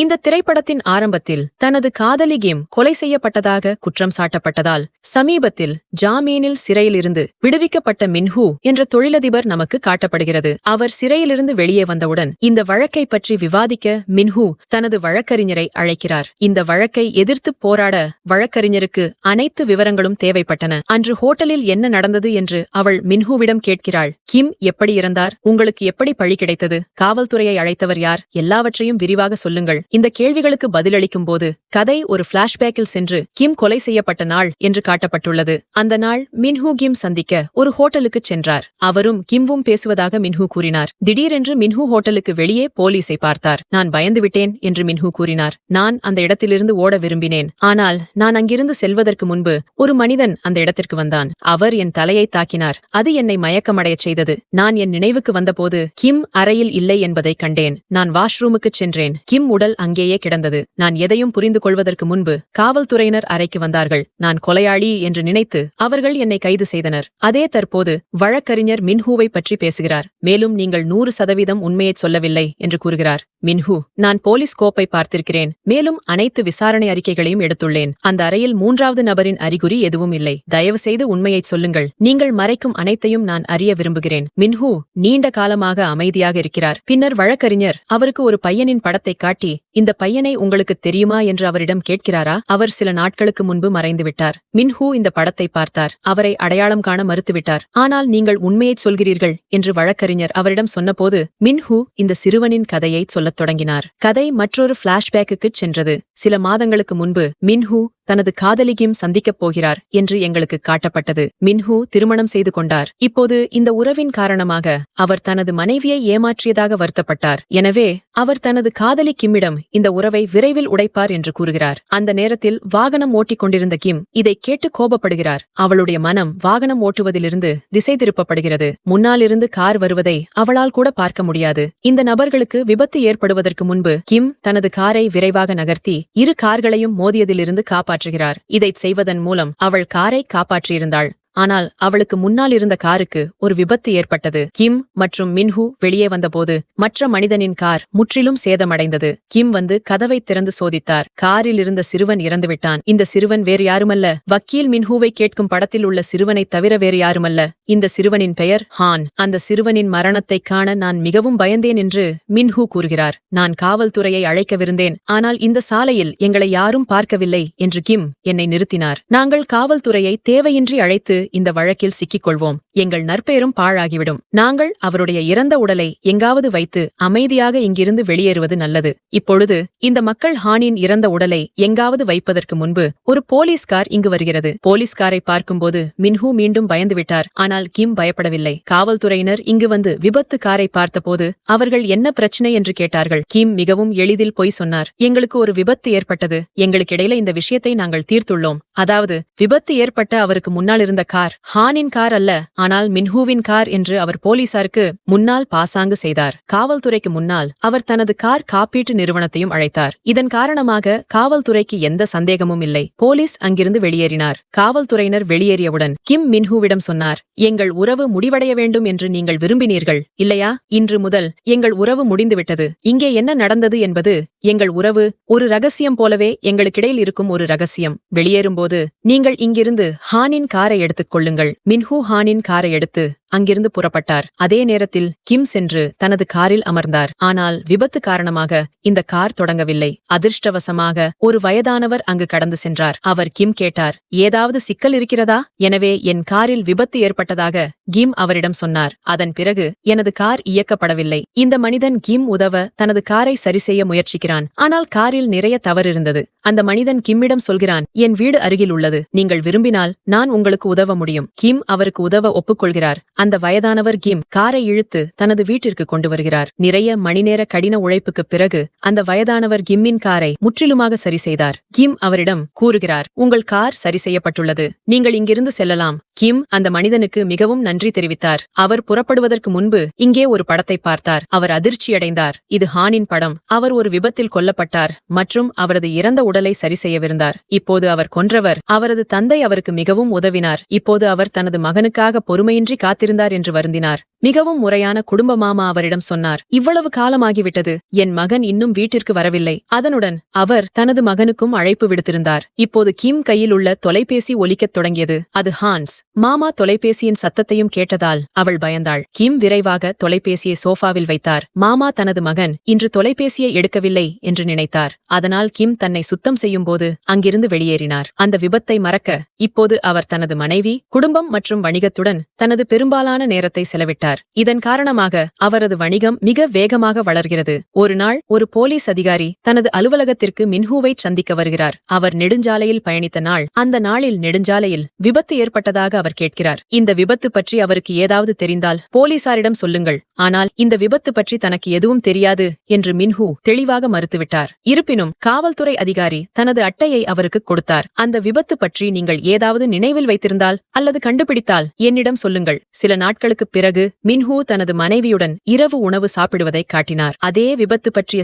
இந்த திரைப்படத்தின் ஆரம்பத்தில் தனது காதலி கிம் கொலை செய்யப்பட்டதாக குற்றம் சாட்டப்பட்டதால் சமீபத்தில் ஜாமீனில் சிறையிலிருந்து விடுவிக்கப்பட்ட மின்ஹூ என்ற தொழிலதிபர் நமக்கு காட்டப்படுகிறது. அவர் சிறையிலிருந்து வெளியே வந்தவுடன் இந்த வழக்கை பற்றி விவாதிக்க மின்ஹூ தனது வழக்கறிஞரை அழைக்கிறார். இந்த வழக்கை எதிர்த்து போராட வழக்கறிஞருக்கு அனைத்து விவரங்களும் தேவைப்பட்டன. அன்று ஹோட்டலில் என்ன நடந்தது என்று அவள் மின்ஹூவிடம் கேட்கிறாள். கிம் எப்படி இறந்தார்? உங்களுக்கு எப்படி பழி கிடைத்தது? காவல்துறையை அழைத்தவர் யார்? எல்லாவற்றையும் விரிவாக சொல்லுங்கள். இந்த கேள்விகளுக்கு பதிலளிக்கும் போது கதை ஒரு பிளாஷ்பேக்கில் சென்று கிம் கொலை செய்யப்பட்ட நாள் என்று காட்டப்பட்டுள்ளது. அந்த நாள் மின்ஹூ கிம் சந்திக்க ஒரு ஹோட்டலுக்கு சென்றார். அவரும் கிம்வும் பேசுவதாக மின்ஹூ கூறினார். திடீரென்று மின்ஹூ ஹோட்டலுக்கு வெளியே போலீஸை பார்த்தார். நான் பயந்துவிட்டேன் என்று மின்ஹூ கூறினார். நான் அந்த இடத்திலிருந்து ஓட விரும்பினேன். ஆனால் நான் அங்கிருந்து செல்வதற்கு முன்பு ஒரு மனிதன் அந்த இடத்திற்கு வந்தான். அவர் என் தலையை தாக்கினார். அது என்னை மயக்கமடையச் செய்தது. நான் என் நினைவுக்கு வந்தபோது கிம் அறையில் இல்லை என்பதை கண்டேன். நான் வாஷ்ரூமுக்கு சென்றேன். கிம் உடல் அங்கேயே கிடந்தது. நான் எதையும் புரிந்து கொள்வதற்கு முன்பு காவல்துறையினர் அறைக்கு வந்தார்கள். நான் கொலையாளி என்று நினைத்து அவர்கள் என்னை கைது செய்தனர். அதே தற்போது வழக்கறிஞர் மின்ஹூவை பற்றி பேசுகிறார். மேலும் நீங்கள் 100% உண்மையைச் சொல்லவில்லை என்று கூறுகிறார். மின்ஹூ, நான் போலீஸ் கோப்பை பார்த்திருக்கிறேன். மேலும் அனைத்து விசாரணை அறிக்கைகளையும் எடுத்துள்ளேன். அந்த அறையில் 3வது நபரின் அறிகுறி எதுவும் இல்லை. தயவு செய்து உண்மையைச் சொல்லுங்கள். நீங்கள் மறைக்கும் அனைத்தையும் நான் அறிய விரும்புகிறேன். மின்ஹூ நீண்ட காலமாக அமைதியாக இருக்கிறார். பின்னர் வழக்கறிஞர் அவருக்கு ஒரு பையனின் படத்தை காட்டி, இந்த பையனை உங்களுக்கு தெரியுமா என்று அவரிடம் கேட்கிறாரா? அவர் சில நாட்களுக்கு முன்பு மறைந்துவிட்டார். மின்ஹூ இந்த படத்தை பார்த்தார். அவரை அடையாளம் காண மறுத்துவிட்டார். ஆனால் நீங்கள் உண்மையைச் சொல்கிறீர்கள் என்று வழக்கறிஞர் அவரிடம் சொன்னபோது மின்ஹூ இந்த சிறுவனின் கதையை சொல்லத் தொடங்கினார். கதை மற்றொரு பிளாஷ்பேக்குக்குச் சென்றது. சில மாதங்களுக்கு முன்பு மின்ஹூ தனது காதலி கிம் சந்திக்கப் போகிறார் என்று எங்களுக்கு காட்டப்பட்டது. மின்ஹூ திருமணம் செய்து கொண்டார். இப்போது இந்த உறவின் காரணமாக அவர் தனது மனைவியை ஏமாற்றியதாக வருத்தப்பட்டார். எனவே அவர் தனது காதலி கிம்மிடம் இந்த உறவை விரைவில் உடைப்பார் என்று கூறுகிறார். அந்த நேரத்தில் வாகனம் ஓட்டிக் கொண்டிருந்த கிம் இதை கேட்டு கோபப்படுகிறார். அவளுடைய மனம் வாகனம் ஓட்டுவதிலிருந்து திசை திருப்பப்படுகிறது. முன்னாலிருந்து கார் வருவதை அவளால் கூட பார்க்க முடியாது. இந்த நபர்களுக்கு விபத்து ஏற்படுவதற்கு முன்பு கிம் தனது காரை விரைவாக நகர்த்தி இரு கார்களையும் மோதியதிலிருந்து காப்பாற்றுகிறார். இதைச் செய்வதன் மூலம் அவள் காரை காப்பாற்றியிருந்தாள். ஆனால் அவளுக்கு முன்னால் இருந்த காருக்கு ஒரு விபத்து ஏற்பட்டது. கிம் மற்றும் மின்ஹூ வெளியே வந்தபோது மற்ற மனிதனின் கார் முற்றிலும் சேதமடைந்தது. கிம் வந்து கதவை திறந்து சோதித்தார். காரில் இருந்த சிறுவன் இறந்துவிட்டான். இந்த சிறுவன் வேறு யாருமல்ல, வக்கீல் மின்ஹூவை கேட்கும் படத்தில் உள்ள சிறுவனை தவிர வேறு யாருமல்ல. இந்த சிறுவனின் பெயர் ஹான். அந்த சிறுவனின் மரணத்தைக் காண நான் மிகவும் பயந்தேன் என்று மின்ஹூ கூறுகிறார். நான் காவல்துறையை அழைக்கவிருந்தேன். ஆனால் இந்த சாலையில் எங்களை யாரும் பார்க்கவில்லை என்று கிம் என்னை நிறுத்தினார். நாங்கள் காவல்துறையை தேவையின்றி அழைத்து இந்த வழக்கில் சிக்கிக் கொள்வோம். எங்கள் நற்பெயரும் பாழாகிவிடும். நாங்கள் அவருடைய இறந்த உடலை எங்காவது வைத்து அமைதியாக இங்கிருந்து வெளியேறுவது நல்லது. இப்பொழுது இந்த மக்கள் ஹானின் இறந்த உடலை எங்காவது வைப்பதற்கு முன்பு ஒரு போலீஸ் கார் இங்கு வருகிறது. போலீஸ் காரை பார்க்கும்போது மின்ஹூ மீண்டும் பயந்துவிட்டார். ஆனால் கிம் பயப்படவில்லை. காவல்துறையினர் இங்கு வந்து விபத்து காரை பார்த்தபோது அவர்கள் என்ன பிரச்சனை என்று கேட்டார்கள். கிம் மிகவும் எளிதில் பொய் சொன்னார். எங்களுக்கு ஒரு விபத்து ஏற்பட்டது. எங்களுக்கிடையில இந்த விஷயத்தை நாங்கள் தீர்த்துள்ளோம். அதாவது விபத்து ஏற்பட்ட அவருக்கு முன்னால் இருந்த கார் ஹானின் கார் அல்ல, ஆனால் மின்ஹூவின் கார் என்று அவர் போலீசாருக்கு முன்னால் பாசாங்கு செய்தார். காவல்துறைக்கு முன்னால் அவர் தனது கார் காப்பீட்டு நிறுவனத்தையும் அழைத்தார். இதன் காரணமாக காவல்துறைக்கு எந்த சந்தேகமும் இல்லை. போலீஸ் அங்கிருந்து வெளியேறினார். காவல்துறையினர் வெளியேறியவுடன் கிம் மின்ஹூவிடம் சொன்னார், எங்கள் உறவு முடிவடைய வேண்டும் என்று நீங்கள் விரும்பினீர்கள் இல்லையா? இன்று முதல் எங்கள் உறவு முடிந்துவிட்டது. இங்கே என்ன நடந்தது என்பது எங்கள் உறவு ஒரு ரகசியம் போலவே எங்களுக்கிடையில் இருக்கும் ஒரு ரகசியம். வெளியேறும்போது நீங்கள் இங்கிருந்து ஹானின் காரை எடுத்துக் கொள்ளுங்கள். மின்ஹூ ஹானின் காரை எடுத்து அங்கிருந்து புறப்பட்டார். அதே நேரத்தில் கிம் சென்று தனது காரில் அமர்ந்தார். ஆனால் விபத்து காரணமாக இந்த கார் தொடங்கவில்லை. அதிர்ஷ்டவசமாக ஒரு வயதானவர் அங்கு கடந்து சென்றார். அவர் கிம் கேட்டார், ஏதாவது சிக்கல் இருக்கிறதா? எனவே என் காரில் விபத்து ஏற்பட்டதாக கிம் அவரிடம் சொன்னார். அதன் பிறகு எனது கார் இயக்கப்படவில்லை. இந்த மனிதன் கிம் உதவ தனது காரை சரி செய்ய முயற்சிக்கிறான். ஆனால் காரில் நிறைய தவறு இருந்தது. அந்த மனிதன் கிம்மிடம் சொல்கிறான், என் வீடு அருகில் உள்ளது. நீங்கள் விரும்பினால் நான் உங்களுக்கு உதவ முடியும். கிம் அவருக்கு உதவ ஒப்புக்கொள்கிறார். அந்த வயதானவர் கிம் காரை இழுத்து தனது வீட்டிற்கு கொண்டு வருகிறார். நிறைய மணிநேர கடின உழைப்புக்குப் பிறகு அந்த வயதானவர் கிம்மின் காரை முற்றிலுமாக சரி செய்தார். கிம் அவரிடம் கூறுகிறார், உங்கள் கார் சரி செய்யப்பட்டுள்ளது. நீங்கள் இங்கிருந்து செல்லலாம். கிம் அந்த மனிதனுக்கு மிகவும் நன்றி தெரிவித்தார். அவர் புறப்படுவதற்கு முன்பு இங்கே ஒரு படத்தை பார்த்தார். அவர் அதிர்ச்சியடைந்தார். இது ஹானின் படம். அவர் ஒரு விபத்தில் கொல்லப்பட்டார் மற்றும் அவரது இறந்த உடலை சரி செய்யவிருந்தார். இப்போது அவர் கொன்றவர் அவரது தந்தை அவருக்கு மிகவும் உதவினார். இப்போது அவர் தனது மகனுக்காக பொறுமையின்றி காத்திருந்தார் என்று வருந்தினார். மிகவும் முறையான குடும்ப மாமா அவரிடம் சொன்னார். இவ்வளவு காலமாகிவிட்டது, என் மகன் இன்னும் வீட்டிற்கு வரவில்லை. அதனுடன் அவர் தனது மகனுக்கும் அழைப்பு விடுத்திருந்தார். இப்போது கிம் கையில் உள்ள தொலைபேசி ஒலிக்கத் தொடங்கியது. அது ஹான்ஸ். மாமா தொலைபேசியின் சத்தத்தையும் கேட்டதால் அவள் பயந்தாள். கிம் விரைவாக தொலைபேசியை சோஃபாவில் வைத்தார். மாமா தனது மகன் இன்று தொலைபேசியை எடுக்கவில்லை என்று நினைத்தார். அதனால் கிம் தன்னை சுத்தம் செய்யும் போது அங்கிருந்து வெளியேறினார். அந்த விபத்தை மறக்க இப்போது அவர் தனது மனைவி, குடும்பம் மற்றும் வணிகத்துடன் தனது பெரும்பாலான நேரத்தை செலவிட்டார். இதன் காரணமாக அவரது வணிகம் மிக வேகமாக வளர்கிறது. ஒரு நாள் ஒரு போலீஸ் அதிகாரி தனது அலுவலகத்திற்கு மின்ஹூவை சந்திக்க வருகிறார். அவர் நெடுஞ்சாலையில் பயணித்த நாள். அந்த நாளில் நெடுஞ்சாலையில் விபத்து ஏற்பட்டதாக அவர் கேட்கிறார். இந்த விபத்து பற்றி அவருக்கு ஏதாவது தெரிந்தால் போலீசாரிடம் சொல்லுங்கள், ஆனால் இந்த விபத்து பற்றி தனக்கு எதுவும் தெரியாது என்று மின்ஹூ தெளிவாக மறுத்துவிட்டார். இருப்பினும் காவல்துறை அதிகாரி தனது அட்டையை அவருக்கு கொடுத்தார். அந்த விபத்து பற்றி நீங்கள் ஏதாவது நினைவில் வைத்திருந்தால் அல்லது கண்டுபிடித்தால் என்னிடம் சொல்லுங்கள். சில நாட்களுக்குப் பிறகு மின்ஹூ தனது மனைவியுடன் இரவு உணவு சாப்பிடுவதை காட்டினார். அதே விபத்து பற்றிய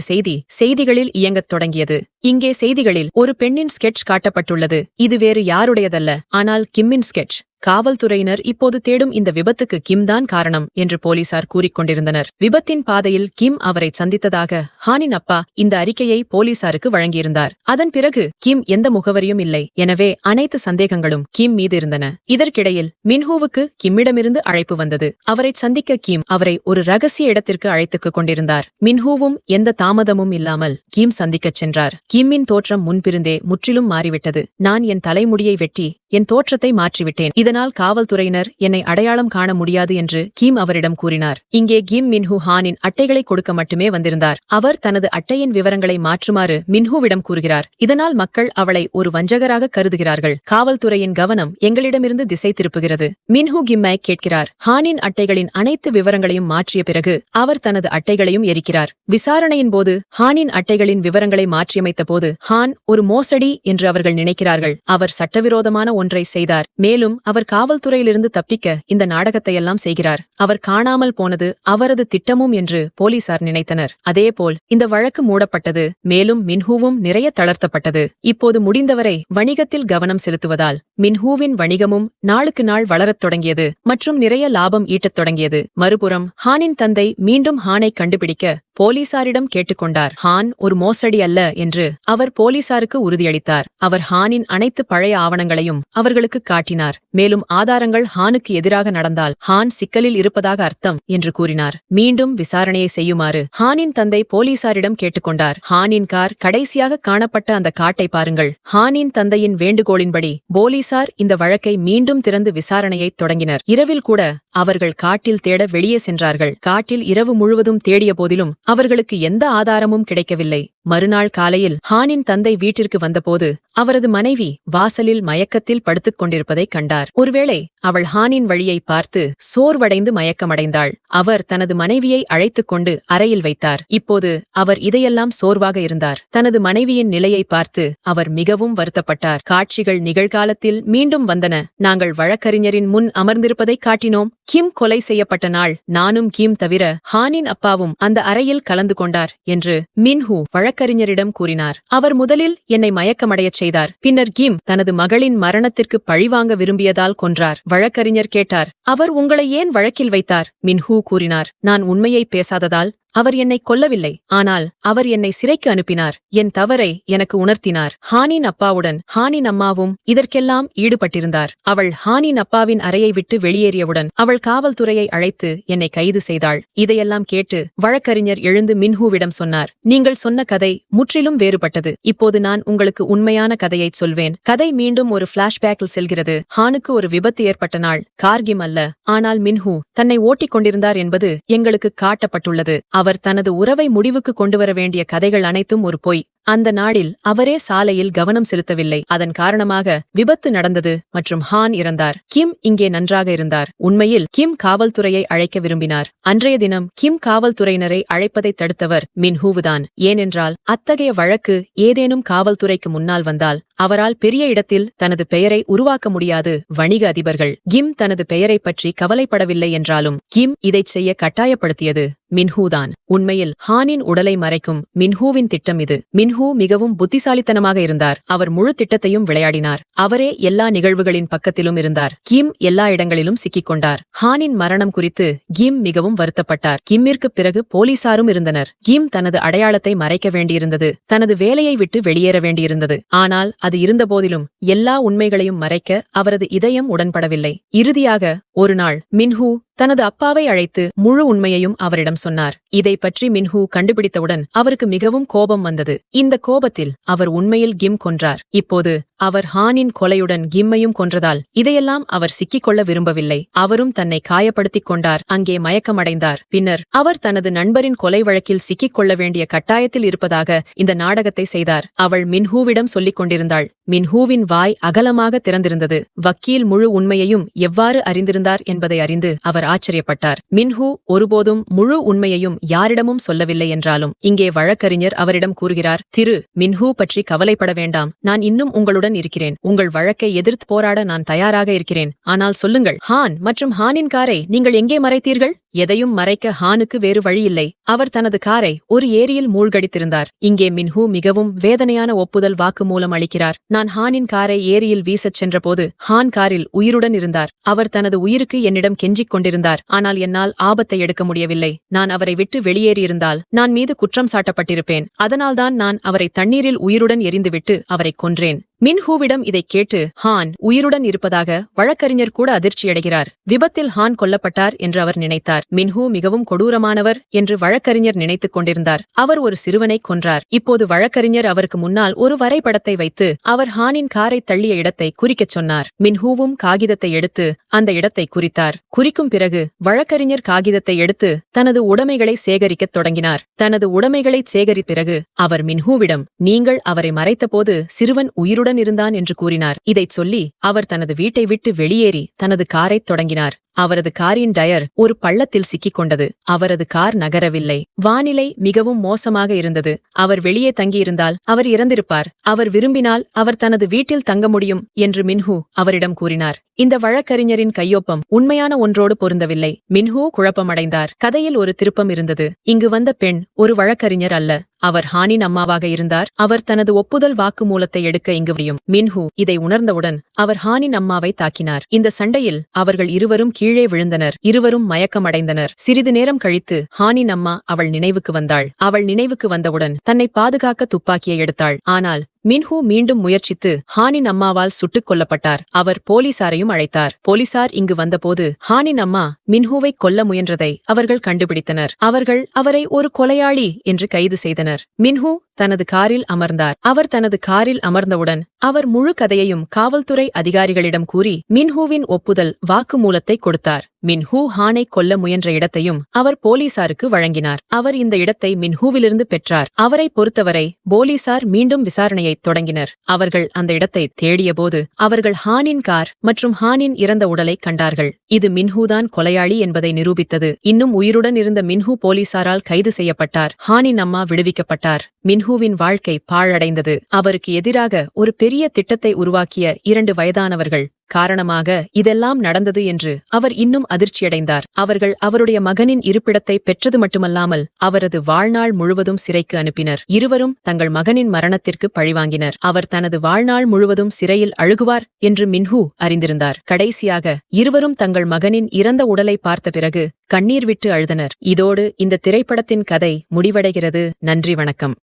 செய்திகளில் இயங்கத் தொடங்கியது. இங்கே செய்திகளில் ஒரு பெண்ணின் ஸ்கெட்ச் காட்டப்பட்டுள்ளது. இது வேறு யாருடையதல்ல, ஆனால் கிம்மின் ஸ்கெட்ச். காவல்துறையினர் இப்போது தேடும் இந்த விபத்துக்கு கிம் தான் காரணம் என்று போலீசார் கூறிக்கொண்டிருந்தனர். விபத்தின் பாதையில் கிம் அவரை சந்தித்ததாக ஹானின் அப்பா இந்த அறிக்கையை போலீசாருக்கு வழங்கியிருந்தார். அதன் பிறகு கிம் எந்த முகவரியும் இல்லை. எனவே அனைத்து சந்தேகங்களும் கிம் மீது இருந்தன. இதற்கிடையில் மின்ஹூவுக்கு கிம்மிடமிருந்து அழைப்பு வந்தது. அவரை சந்திக்க கிம் அவரை ஒரு ரகசிய இடத்திற்கு அழைத்துக் கொண்டிருந்தார். மின்ஹூவும் எந்த தாமதமும் இல்லாமல் கிம் சந்திக்கச் சென்றார். கிம்மின் தோற்றம் முன்பிருந்தே முற்றிலும் மாறிவிட்டது. நான் என் தலைமுடியை வெட்டி என் தோற்றத்தை மாற்றிவிட்டேன். இதனால் காவல்துறையினர் என்னை அடையாளம் காண முடியாது என்று கிம் அவரிடம் கூறினார். இங்கே கிம் மின்ஹூ ஹானின் அட்டைகளை கொடுக்க மட்டுமே வந்திருந்தார். அவர் தனது அட்டையின் விவரங்களை மாற்றுமாறு மின்ஹூவிடம் கூறுகிறார். இதனால் மக்கள் அவளை ஒரு வஞ்சகராக கருதுகிறார்கள். காவல்துறையின் கவனம் எங்களிடமிருந்து திசை திருப்புகிறது. மின்ஹூ கிம்மை கேட்கிறார். ஹானின் அட்டைகளின் அனைத்து விவரங்களையும் மாற்றிய பிறகு அவர் தனது அட்டைகளையும் எரிக்கிறார். விசாரணையின் போது ஹானின் அட்டைகளின் விவரங்களை மாற்றியமைத்த போது ஹான் ஒரு மோசடி என்று அவர்கள் நினைக்கிறார்கள். அவர் சட்டவிரோதமான ஒன்றை செய்தார். மேலும் அவர் காவல்துறையிலிருந்து தப்பிக்க இந்த நாடகத்தையெல்லாம் செய்கிறார். அவர் காணாமல் போனது அவரது திட்டமும் என்று போலீசார் நினைத்தனர். அதேபோல் இந்த வழக்கு மூடப்பட்டது. மேலும் மின்ஹூவும் நிறைய தளர்த்தப்பட்டது. இப்போது முடிந்தவரை வணிகத்தில் கவனம் செலுத்துவதால் மின்ஹூவின் வணிகமும் நாளுக்கு நாள் வளரத் தொடங்கியது மற்றும் நிறைய லாபம் ஈட்டத் தொடங்கியது. மறுபுறம் ஹானின் தந்தை மீண்டும் ஹானை கண்டுபிடிக்க போலீசாரிடம் கேட்டுக்கொண்டார். ஹான் ஒரு மோசடி அல்ல என்று அவர் போலீசாருக்கு உறுதியளித்தார். அவர் ஹானின் அனைத்து பழைய ஆவணங்களையும் அவர்களுக்கு காட்டினார். மேலும் ஆதாரங்கள் ஹானுக்கு எதிராக நடந்தால் ஹான் சிக்கலில் இருப்பதாக அர்த்தம் என்று கூறினார். மீண்டும் விசாரணையை செய்யுமாறு ஹானின் தந்தை போலீசாரிடம் கேட்டுக்கொண்டார். ஹானின் கார் கடைசியாக காணப்பட்ட அந்த காட்டை பாருங்கள். ஹானின் தந்தையின் வேண்டுகோளின்படி போலீசார் இந்த வழக்கை மீண்டும் திறந்து விசாரணையை தொடங்கினர். இரவில் கூட அவர்கள் காட்டில் தேட வெளியே சென்றார்கள். காட்டில் இரவு முழுவதும் தேடிய போதிலும் அவர்களுக்கு எந்த ஆதாரமும் கிடைக்கவில்லை. மறுநாள் காலையில் ஹானின் தந்தை வீட்டிற்கு வந்தபோது அவரது மனைவி வாசலில் மயக்கத்தில் படுத்துக் கொண்டிருப்பதைக் கண்டார். ஒருவேளை அவள் ஹானின் வழியை பார்த்து சோர்வடைந்து மயக்கமடைந்தாள். அவர் தனது மனைவியை அழைத்துக் கொண்டு அறையில் வைத்தார். இப்போது அவர் இதையெல்லாம் சோர்வாக இருந்தார். தனது மனைவியின் நிலையை பார்த்து அவர் மிகவும் வருத்தப்பட்டார். காட்சிகள் நிகழ்காலத்தில் மீண்டும் வந்தன. நாங்கள் வழக்கறிஞரின் முன் அமர்ந்திருப்பதைக் காட்டினோம். கிம் கொலை செய்யப்பட்ட நாள் நானும் கிம் தவிர ஹானின் அப்பாவும் அந்த அறையில் கலந்து கொண்டார் என்று மின்ஹூ வழக்கறிஞரிடம் கூறினார். அவர் முதலில் என்னை மயக்கமடையச் செய்தார். பின்னர் கிம் தனது மகளின் மரணத்திற்கு பழிவாங்க விரும்பியதால் கொன்றார். வழக்கறிஞர் கேட்டார், அவர் உங்களை ஏன் வழக்கில் வைத்தார்? மின்ஹூ கூறினார், நான் உண்மையை பேசாததால் அவர் என்னை கொல்லவில்லை. ஆனால் அவர் என்னை சிறைக்கு அனுப்பினார். என் தவறை எனக்கு உணர்த்தினார். ஹானின் அப்பாவுடன் ஹானின் அம்மாவும் இதற்கெல்லாம் ஈடுபட்டிருந்தார். அவள் ஹானின் அப்பாவின் அறையை விட்டு வெளியேறியவுடன் அவள் காவல்துறையை அழைத்து என்னை கைது செய்தாள். இதையெல்லாம் கேட்டு வழக்கறிஞர் எழுந்து மின்ஹூவிடம் சொன்னார், நீங்கள் சொன்ன கதை முற்றிலும் வேறுபட்டது. இப்போது நான் உங்களுக்கு உண்மையான கதையைச் சொல்வேன். கதை மீண்டும் ஒரு பிளாஷ்பேக்கில் செல்கிறது. ஹானுக்கு ஒரு விபத்து ஏற்பட்ட நாள் கார்கிம் அல்ல, ஆனால் மின்ஹூ தன்னை ஓட்டிக் கொண்டிருந்தார் என்பது எங்களுக்கு காட்டப்பட்டுள்ளது. அவர் தனது உறவை முடிவுக்கு கொண்டுவர வேண்டிய கதைகள் அனைத்தும் ஒரு பொய். அந்த நாளில் அவரே சாலையில் கவனம் செலுத்தவில்லை. அதன் காரணமாக விபத்து நடந்தது மற்றும் ஹான் இறந்தார். கிம் இங்கே நன்றாக இருந்தார். உண்மையில் கிம் காவல்துறையை அழைக்க விரும்பினார். அன்றைய தினம் கிம் காவல்துறையினரை அழைப்பதை தடுத்தவர் மின்ஹூவுதான். ஏனென்றால் அத்தகைய வழக்கு ஏதேனும் காவல்துறைக்கு முன்னால் வந்தால் அவரால் பெரிய இடத்தில் தனது பெயரை உருவாக்க முடியாது. வணிக அதிபர்கள் கிம் தனது பெயரை பற்றி கவலைப்படவில்லை என்றாலும் கிம் இதைச் செய்ய கட்டாயப்படுத்தியது மின்ஹூதான். உண்மையில் ஹானின் உடலை மறைக்கும் மின்ஹூவின் திட்டம் இது. மின்ஹூ மின்ஹூ மிகவும் புத்திசாலித்தனமாக இருந்தார். அவர் முழு திட்டத்தையும் விளையாடினார். அவரே எல்லா நிகழ்வுகளின் பக்கத்திலும் இருந்தார். கிம் எல்லா இடங்களிலும் சிக்கிக் கொண்டார். ஹானின் மரணம் குறித்து கிம் மிகவும் வருத்தப்பட்டார். கிம்மிற்கு பிறகு போலீசாரும் இருந்தனர். கிம் தனது அடையாளத்தை மறைக்க வேண்டியிருந்தது. தனது வேலையை விட்டு வெளியேற வேண்டியிருந்தது. ஆனால் அது இருந்தபோதிலும் எல்லா உண்மைகளையும் மறைக்க அவரது இதயம் உடன்படவில்லை. இறுதியாக ஒருநாள் மின்ஹூ தனது அப்பாவை அழைத்து முழு உண்மையையும் அவரிடம் சொன்னார். இதை பற்றி மின்ஹூ கண்டுபிடித்தவுடன் அவருக்கு மிகவும் கோபம் வந்தது. இந்த கோபத்தில் அவர் உண்மையில் கிம் கொன்றார். இப்போது அவர் ஹானின் கொலையுடன் கிம்மையும் கொன்றதால் இதையெல்லாம் அவர் சிக்கிக்கொள்ள விரும்பவில்லை. அவரும் தன்னை காயப்படுத்திக் கொண்டார். அங்கே மயக்கமடைந்தார். பின்னர் அவர் தனது நண்பரின் கொலை வழக்கில் சிக்கிக் கொள்ள வேண்டிய கட்டாயத்தில் இருப்பதாக இந்த நாடகத்தை செய்தார். அவள் மின்ஹூவிடம் சொல்லிக் கொண்டிருந்தாள். மின்ஹூவின் வாய் அகலமாக திறந்திருந்தது. வக்கீல் முழு உண்மையையும் எவ்வாறு அறிந்திருந்தார் என்பதை அறிந்து அவர் ஆச்சரியப்பட்டார். மின்ஹூ ஒருபோதும் முழு உண்மையையும் யாரிடமும் சொல்லவில்லை என்றாலும் இங்கே வழக்கறிஞர் அவரிடம் கூறுகிறார், திரு மின்ஹூ பற்றி கவலைப்பட வேண்டாம். நான் இன்னும் உங்களுடன் இருக்கிறேன். உங்கள் வழக்கை எதிர்த்து போராட நான் தயாராக இருக்கிறேன். ஆனால் சொல்லுங்கள், ஹான் மற்றும் ஹானின் காரை நீங்கள் எங்கே மறைத்தீர்கள்? எதையும் மறைக்க ஹானுக்கு வேறு வழியில்லை. அவர் தனது காரை ஒரு ஏரியில் மூழ்கடித்திருந்தார். இங்கே மின்ஹூ மிகவும் வேதனையான ஒப்புதல் வாக்குமூலம் அளிக்கிறார். நான் ஹானின் காரை ஏரியில் வீசச் சென்றபோது ஹான் காரில் உயிருடன் இருந்தார். அவர் தனது உயிருக்கு என்னிடம் கெஞ்சிக் கொண்டிருந்தார். ஆனால் என்னால் ஆபத்தை எடுக்க முடியவில்லை. நான் அவரை விட்டு வெளியேறியிருந்தால் நான் மீது குற்றம் சாட்டப்பட்டிருப்பேன். அதனால்தான் நான் அவரை தண்ணீரில் உயிருடன் எரிந்துவிட்டு அவரை கொன்றேன். மின்ஹூவிடம் இதைக் கேட்டு ஹான் உயிருடன் இருப்பதாக வழக்கறிஞர் கூட அதிர்ச்சியடைகிறார். விபத்தில் ஹான் கொல்லப்பட்டார் என்று அவர் நினைத்தார். மின்ஹூ மிகவும் கொடூரமானவர் என்று வழக்கறிஞர் நினைத்துக் கொண்டிருந்தார். அவர் ஒரு சிறுவனை கொன்றார். இப்போது வழக்கறிஞர் அவருக்கு முன்னால் ஒரு வரைபடத்தை வைத்து அவர் ஹானின் காரை தள்ளிய இடத்தை குறிக்கச் சொன்னார். மின்ஹூவும் காகிதத்தை எடுத்து அந்த இடத்தை குறித்தார். குறிக்கும் பிறகு வழக்கறிஞர் காகிதத்தை எடுத்து தனது உடைமைகளை சேகரிக்கத் தொடங்கினார். தனது உடைமைகளை சேகரித்த பிறகு அவர் மின்ஹூவிடம், நீங்கள் அவரை மறைத்தபோது சிறுவன் உயிருடன் இருந்தான் என்று கூறினார். இதைச் சொல்லி அவர் தனது வீட்டை விட்டு வெளியேறி தனது காரைத் தொடங்கினார். அவரது காரின் டயர் ஒரு பள்ளத்தில் சிக்கிக் கொண்டது. அவரது கார் நகரவில்லை. வானிலை மிகவும் மோசமாக இருந்தது. அவர் வெளியே தங்கியிருந்தால் அவர் இறந்திருப்பார். அவர் விரும்பினால் அவர் தனது வீட்டில் தங்க முடியும் என்று மின்ஹூ அவரிடம் கூறினார். இந்த வழக்கறிஞரின் கையொப்பம் உண்மையான ஒன்றோடு பொருந்தவில்லை. மின்ஹூ குழப்பமடைந்தார். கதையில் ஒரு திருப்பம் இருந்தது. இங்கு வந்த பெண் ஒரு வழக்கறிஞர் அல்ல. அவர் ஹானின் அம்மாவாக இருந்தார். அவர் தனது ஒப்புதல் வாக்குமூலத்தை எடுக்க இங்கு வரும். மின்ஹூ இதை உணர்ந்தவுடன் அவர் ஹானின் அம்மாவை தாக்கினார். இந்த சண்டையில் அவர்கள் இருவரும் கீழே விழுந்தனர். இருவரும் மயக்கமடைந்தனர். சிறிது நேரம் கழித்து ஹானின் அம்மா அவள் நினைவுக்கு வந்தாள். அவள் நினைவுக்கு வந்தவுடன் தன்னை பாதுகாக்க துப்பாக்கியை எடுத்தாள். ஆனால் மின்ஹூ மீண்டும் முயற்சித்து ஹானின் அம்மாவால் சுட்டுக் கொல்லப்பட்டார். அவர் போலீசாரையும் அழைத்தார். போலீசார் இங்கு வந்தபோது ஹானின் அம்மா மின்ஹூவை கொல்ல முயன்றதை அவர்கள் கண்டுபிடித்தனர். அவர்கள் அவரை ஒரு கொலையாளி என்று கைது செய்தனர். மின்ஹூ தனது காரில் அமர்ந்தார். அவர் தனது காரில் அமர்ந்தவுடன் அவர் முழு கதையையும் காவல்துறை அதிகாரிகளிடம் கூறி மின்ஹூவின் ஒப்புதல் வாக்குமூலத்தை கொடுத்தார். மின்ஹூ ஹானை கொல்ல முயன்ற இடத்தையும் அவர் போலீசாருக்கு வழங்கினார். அவர் இந்த இடத்தை மின்ஹூவிலிருந்து பெற்றார். அவரை பொறுத்தவரை போலீசார் மீண்டும் விசாரணையை தொடங்கினர். அவர்கள் அந்த இடத்தை தேடியபோது அவர்கள் ஹானின் கார் மற்றும் ஹானின் இறந்த உடலை கண்டார்கள். இது மின்ஹூதான் கொலையாளி என்பதை நிரூபித்தது. இன்னும் உயிருடன் இருந்த மின்ஹூ போலீசாரால் கைது செய்யப்பட்டார். ஹானின் அம்மா விடுவிக்கப்பட்டார். மின்ஹூவின் வாழ்க்கை பாழடைந்தது. அவருக்கு எதிராக ஒரு பெரிய திட்டத்தை உருவாக்கிய 2 வயதானவர்கள் காரணமாக இதெல்லாம் நடந்தது என்று அவர் இன்னும் அதிர்ச்சியடைந்தார். அவர்கள் அவருடைய மகனின் இருப்பிடத்தை பெற்றது மட்டுமல்லாமல் அவரது வாழ்நாள் முழுவதும் சிறைக்கு அனுப்பினர். இருவரும் தங்கள் மகனின் மரணத்திற்கு பழிவாங்கினர். அவர் தனது வாழ்நாள் முழுவதும் சிறையில் அழுகுவார் என்று மின்ஹூ அறிந்திருந்தார். கடைசியாக இருவரும் தங்கள் மகனின் இறந்த உடலை பார்த்த பிறகு கண்ணீர் விட்டு அழுதனர். இதோடு இந்த திரைப்படத்தின் கதை முடிவடைகிறது. நன்றி, வணக்கம்.